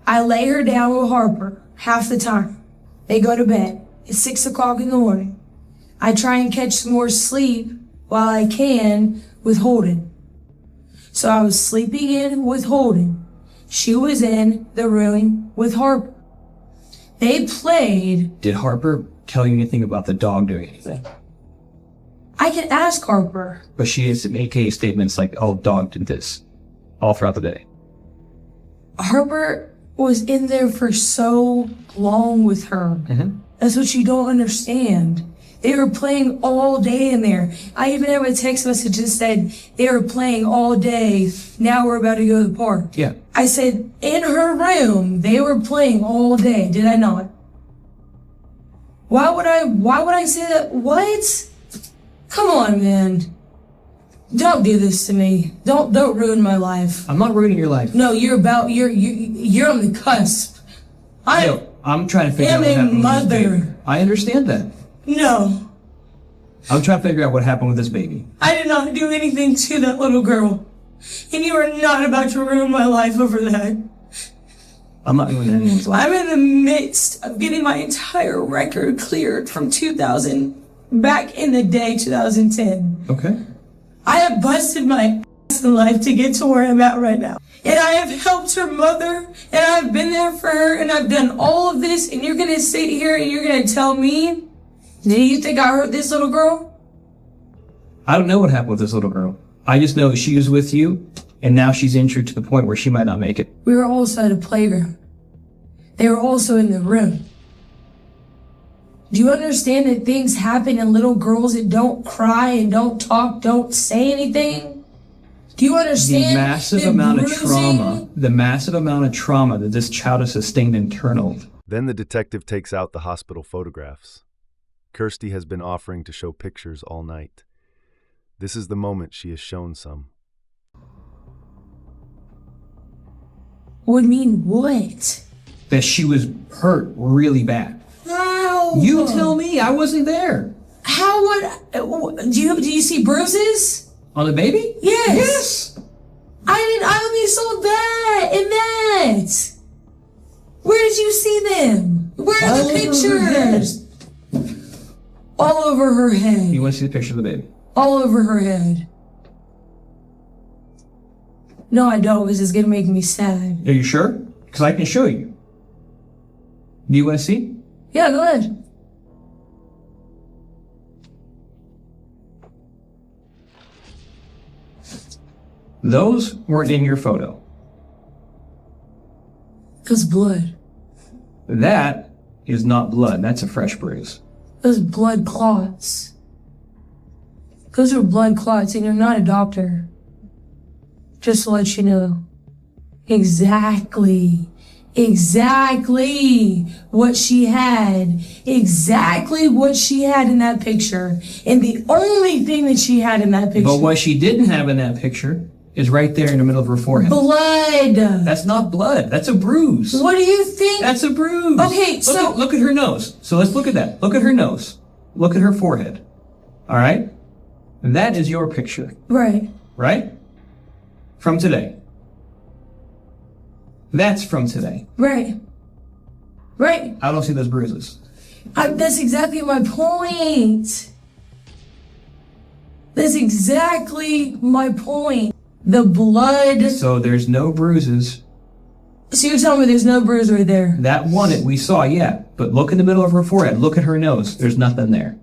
I lay her down with Harper half the time. They go to bed. It's 6 o'clock in the morning. I try and catch some more sleep while I can with Holden. So I was sleeping in with Holden. She was in the room with Harper. They played. Did Harper tell you anything about the dog doing anything? I can ask Harper. But she is making statements like, oh, dog did this all throughout the day. Harper was in there for so long with her. Mm-hmm. That's what you don't understand. They were playing all day in there. I even have a text message that said they were playing all day. Now we're about to go to the park. Yeah. I said, in her room, they were playing all day. Did I not? Why would I say that? What? Come on, man. Don't do this to me. Don't ruin my life. I'm not ruining your life. No, you're on the cusp. I'm trying to figure am out what a happened with this mother. baby. I understand that. No, I'm trying to figure out what happened with this baby. I did not do anything to that little girl. And you are not about to ruin my life over that. I'm not ruining anyone's life. I'm in the midst of getting my entire record cleared from 2000, back in the day, 2010. Okay. I have busted my ass in life to get to where I'm at right now. And I have helped her mother, and I've been there for her, and I've done all of this, and you're gonna sit here and you're gonna tell me, do you think I hurt this little girl? I don't know what happened with this little girl. I just know she was with you, and now she's injured to the point where she might not make it. We were also at a playground. They were also in the room. Do you understand that things happen in little girls that don't cry and don't talk, don't say anything? Do you understand The massive amount of trauma that this child has sustained internal. Then the detective takes out the hospital photographs. Kirstie has been offering to show pictures all night. This is the moment she has shown some. Would mean what? That she was hurt really bad. How? You tell me, I wasn't there. How would? Do you see bruises? On the baby? Yes. I only saw that and that. Where did did you see them? Where are the pictures? All over her head. You want to see the picture of the baby? All over her head. No, I don't, because it's gonna make me sad. Are you sure? Because I can show you. Do you want to see? Yeah, go ahead. Those weren't in your photo. That's blood. That is not blood. That's a fresh bruise. Those blood clots. Those are blood clots, and you're not a doctor. Just to let you know. Exactly what she had. Exactly what she had in that picture. And the only thing that she had in that picture. But what she didn't have in that picture is right there in the middle of her forehead. Blood. That's not blood. That's a bruise. What do you think? That's a bruise. Okay, so Look at her nose. So let's look at that. Look at her nose. Look at her forehead. All right? That is your picture. Right. Right? From today. That's from today. Right. I don't see those bruises. That's exactly my point. That's exactly my point. The blood. So there's no bruises. So you're telling me there's no bruise right there? That one that we saw, yeah. But look in the middle of her forehead. Look at her nose. There's nothing there.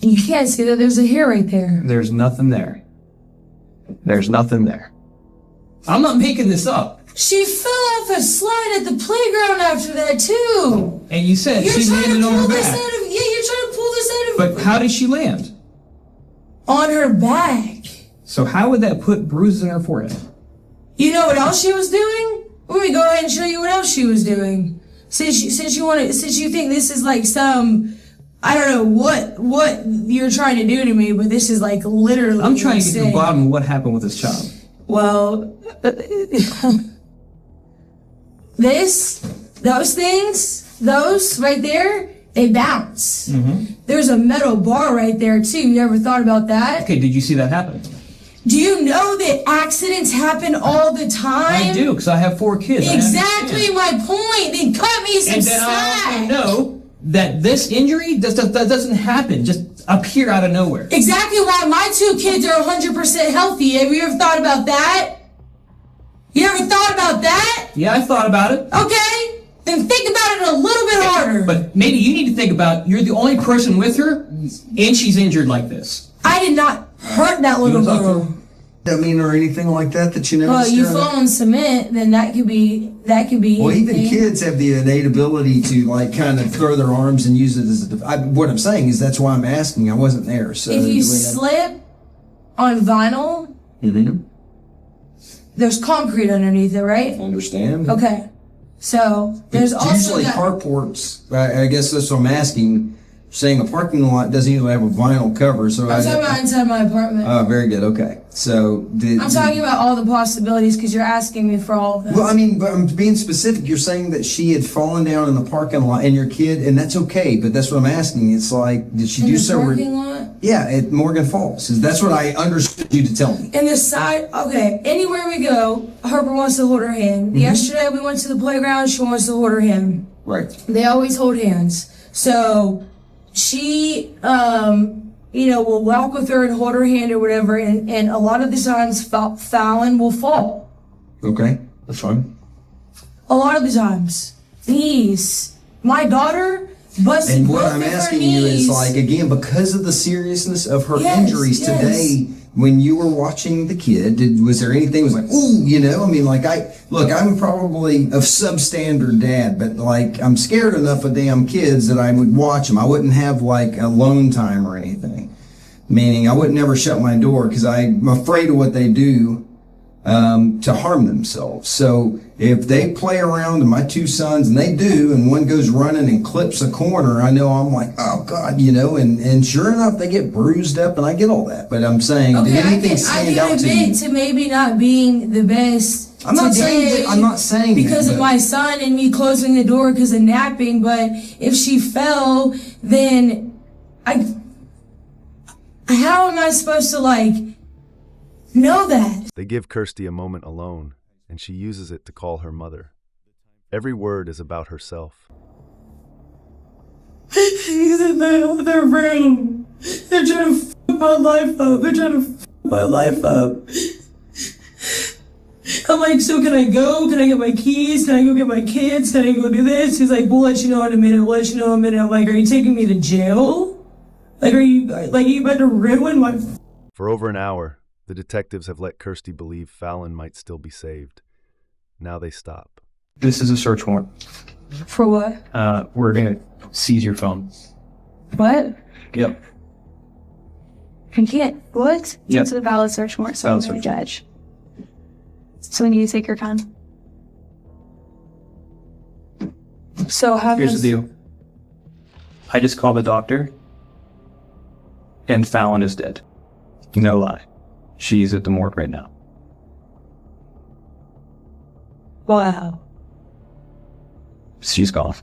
You can't see that there's a hair right there. There's nothing there. There's nothing there. I'm not making this up. She fell off a slide at the playground after that too. And you said You're she trying landed to on pull her this back. out of. Yeah, you're trying to pull this out of. But how did she land? On her back. So how would that put bruises in her forehead? You know what else she was doing? Let me go ahead and show you what else she was doing. Since you think this is like some, I don't know what you're trying to do to me, but this is like literally. I'm trying to get to the insane. bottom of what happened with this child. Well, those things, those right there, they bounce. Mm-hmm. There's a metal bar right there too. You ever thought about that? Okay, did you see that happen? Do you know that accidents happen all the time? I do, because I have 4 kids. Exactly my point. Then cut me some And then I slack. also know that this injury that doesn't happen, just appear out of nowhere. Exactly why my 2 kids are 100% healthy. Have you ever thought about that? You ever thought about that? Yeah, I thought about it. Okay. Then think about it a little bit harder. But maybe you need to think about, you're the only person with her, and she's injured like this. I did not hurt that little You don't talk to girl. I mean, or anything like that you never Well, you done? fall on cement, then that could be Well, even anything. kids have the innate ability to like kind of throw their arms and use it as what I'm saying is that's why I'm asking. I wasn't there, so If do you we slip on vinyl, there's concrete underneath it, right? understand? Okay. So there's It's also usually that, carports. I guess that's what I'm asking. Saying a parking lot doesn't usually have a vinyl cover, so I'm talking about inside my apartment. Oh, very good. Okay, so I'm talking about all the possibilities because you're asking me for all of them. Well, I mean, but I'm being specific. You're saying that she had fallen down in the parking lot, and your kid, and that's okay. But that's what I'm asking. It's like, did she in do the so? parking lot? Yeah, at Morgan Falls. That's what I understood you to tell me. In the side, okay, anywhere we go, Harper wants to hold her hand. Yesterday we went to the playground, she wants to hold her hand. Right. They always hold hands. So she, will walk with her and hold her hand or whatever, and a lot of the times Fallon will fall. Okay, that's fine. A lot of the times. My daughter busted And what both I'm of her asking you is knees. like, again, because of the seriousness of her Yes, injuries yes. today, when you were watching the kid, was there anything that was like, ooh, I mean, like, I'm probably a substandard dad, but like, I'm scared enough of damn kids that I would watch them. I wouldn't have like alone time or anything. Meaning I would never shut my door because I'm afraid of what they do to harm themselves. So if they play around and my 2 sons, and they do, and one goes running and clips a corner, I know I'm like, oh God, and sure enough, they get bruised up and I get all that. But I'm saying, Okay, did anything I stand can out to you? admit to maybe not being the best. I'm not saying today that, I'm not saying because that, of but- my son and me closing the door because of napping. But if she fell, then how am I supposed to know that? They give Kirstie a moment alone, and she uses it to call her mother. Every word is about herself. He's in the other room. They're trying to f my life up. They're trying to f my life up. I'm like, so can I go? Can I get my keys? Can I go get my kids? Can I go do this? He's like, we'll let you know in a minute. We'll let you know in a minute. I'm like, are you taking me to jail? Like, are you about to ruin my... For over an hour, the detectives have let Kirstie believe Fallon might still be saved. Now they stop. This is a search warrant. For what? We're gonna seize your phone. What? Yep. I can't. What? Yep. It's a valid search warrant, so Valid I'm going search to judge. So we need to take your phone. So how Here's does... the deal. I just called the doctor, and Fallon is dead. No lie. She's at the morgue right now. Wow. She's gone.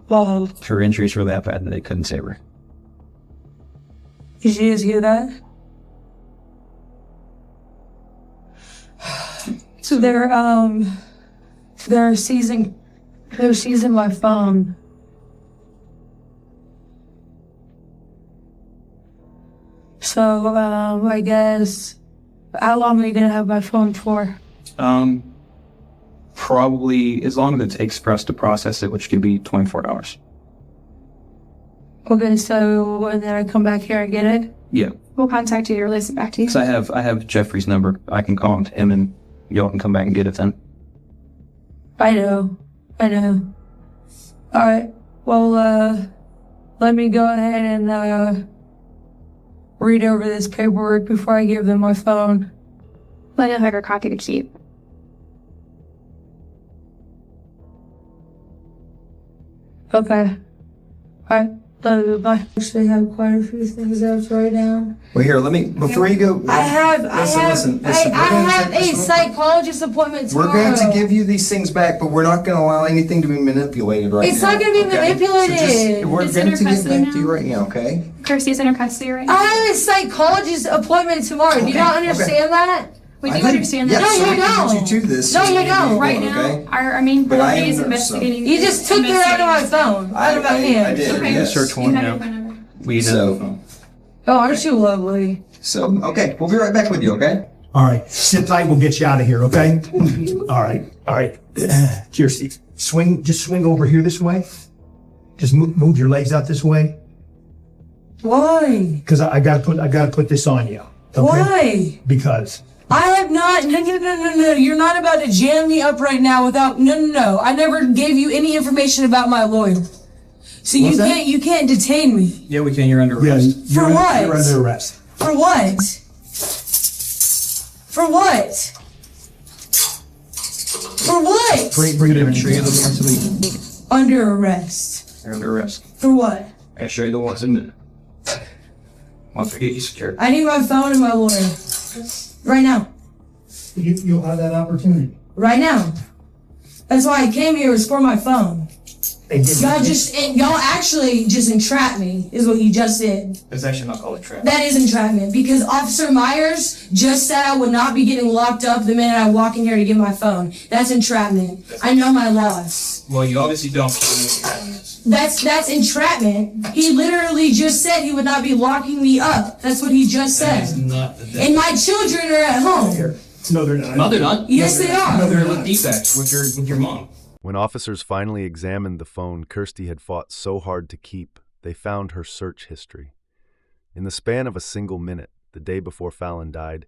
Wow. Her injuries were that bad that they couldn't save her. Did you just hear that? So they're seizing my phone. So, I guess, how long are you gonna have my phone for? Probably as long as it takes for us to process it, which could be 24 hours. Okay, so when then I come back here and get it? Yeah. We'll contact you to release it back to you. Because I have Jeffrey's number. I can call him and y'all can come back and get it then. I know. Alright, well, let me go ahead and, read over this paperwork before I give them my phone. Let me have your copy to keep. Okay. Alright, love you, bye. Actually have quite a few things I have to write down. Well, here, let me, before you go. I have Listen, a psychologist appointment tomorrow. We're going to give you these things back, but we're not going to allow anything to be manipulated right now. It's not going to be okay? manipulated. So just, we're It's going in to her get custody back to you now. right now, okay? Kirstie's in her custody right now. I have a psychologist appointment tomorrow. Do you not understand that? We I do think- understand yeah, that. No, so you we can don't. get you to this. No, you don't. Right Okay? now, our main But I priority is am nurse, so- investigating. You just took it out of my phone. Out of my I hand. did, Okay. yes. Search You warrant have your now. phone number. We know So- the phone. Oh, aren't you lovely? So, okay, we'll be right back with you, okay? All right, sit tight. We'll get you out of here, okay? All right. Kirstie, just swing over here this way. Just move your legs out this way, Why? because I gotta put this on you. Okay? Why? Because I have not. No. You're not about to jam me up right now without. No. I never gave you any information about my lawyer. So What's that? you can't detain me. Yeah, we can. You're under arrest. you're what? You're under arrest. For what? For what? For what? Bring it in. Show you the warrants of the... Under arrest. You're under arrest. For what? I'll show you the warrants in a minute. Once we get you secured. I need my phone and my lawyer. Right now. You'll have that opportunity. Right now. That's why I came here, was for my phone. Y'all actually just entrapped me, is what you just did. It's actually not called a trap. That is entrapment, because Officer Myers just said I would not be getting locked up the minute I walk in here to get my phone. That's entrapment. I know my laws. Well, you obviously don't know what trap is. That's entrapment. He literally just said he would not be locking me up. That's what he just That is said. not the And my children are at home. No, they're not. No, they're not. Yes, they are. No, they're with defects with your mom. When officers finally examined the phone Kirstie had fought so hard to keep, they found her search history. In the span of a single minute, the day before Fallon died,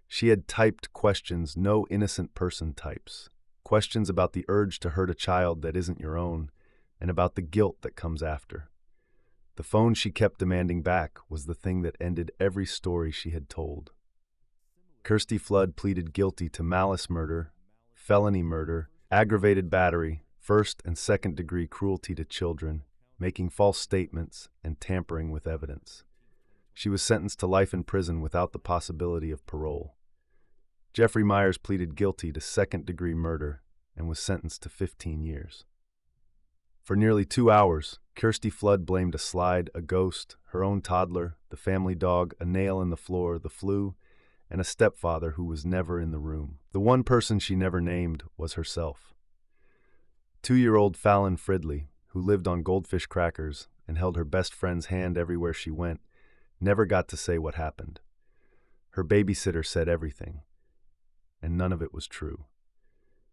she had typed questions no innocent person types. Questions about the urge to hurt a child that isn't your own, and about the guilt that comes after. The phone she kept demanding back was the thing that ended every story she had told. Kirstie Flood pleaded guilty to malice murder, felony murder, aggravated battery, first and second degree cruelty to children, making false statements, and tampering with evidence. She was sentenced to life in prison without the possibility of parole. Jeffrey Myers pleaded guilty to second degree murder and was sentenced to 15 years. For nearly 2 hours, Kirstie Flood blamed a slide, a ghost, her own toddler, the family dog, a nail in the floor, the flu, and a stepfather who was never in the room. The one person she never named was herself. 2-year-old Fallon Fridley, who lived on goldfish crackers and held her best friend's hand everywhere she went, never got to say what happened. Her babysitter said everything, and none of it was true.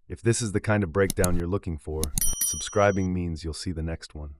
If this is the kind of breakdown you're looking for, subscribing means you'll see the next one.